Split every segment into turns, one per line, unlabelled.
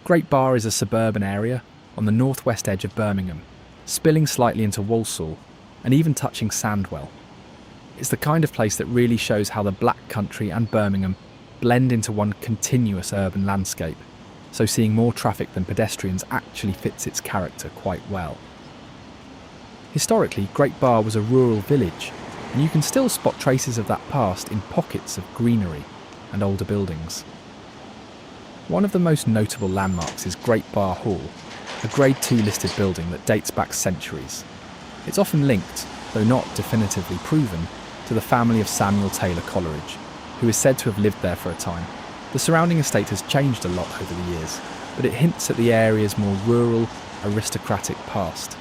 Great Barr is a suburban area on the northwest edge of Birmingham, spilling slightly into Walsall and even touching Sandwell. It's the kind of place that really shows how the Black Country and Birmingham blend into one continuous urban landscape, so seeing more traffic than pedestrians actually fits its character quite well. Historically, Great Barr was a rural village, and you can still spot traces of that past in pockets of greenery and older buildings. One of the most notable landmarks is Great Barr Hall, a Grade 2 listed building that dates back centuries. It's often linked, though not definitively proven, to the family of Samuel Taylor Coleridge, who is said to have lived there for a time. The surrounding estate has changed a lot over the years, but it hints at the area's more rural, aristocratic past.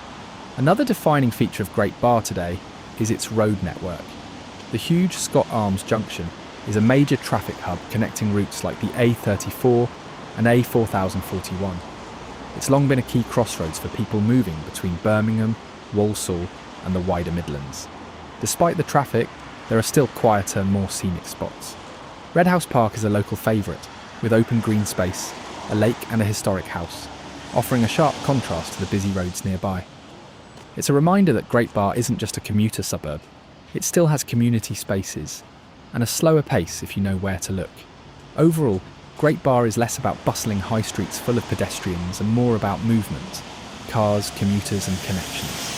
Another defining feature of Great Barr today is its road network. The huge Scott Arms junction is a major traffic hub connecting routes like the A34 and A4041. It's long been a key crossroads for people moving between Birmingham, Walsall and the wider Midlands. Despite the traffic, there are still quieter, more scenic spots. Red House Park is a local favourite, with open green space, a lake and a historic house, offering a sharp contrast to the busy roads nearby. It's a reminder that Great Barr isn't just a commuter suburb, it still has community spaces, and a slower pace if you know where to look. Overall, Great Barr is less about bustling high streets full of pedestrians and more about movement, cars, commuters and connections.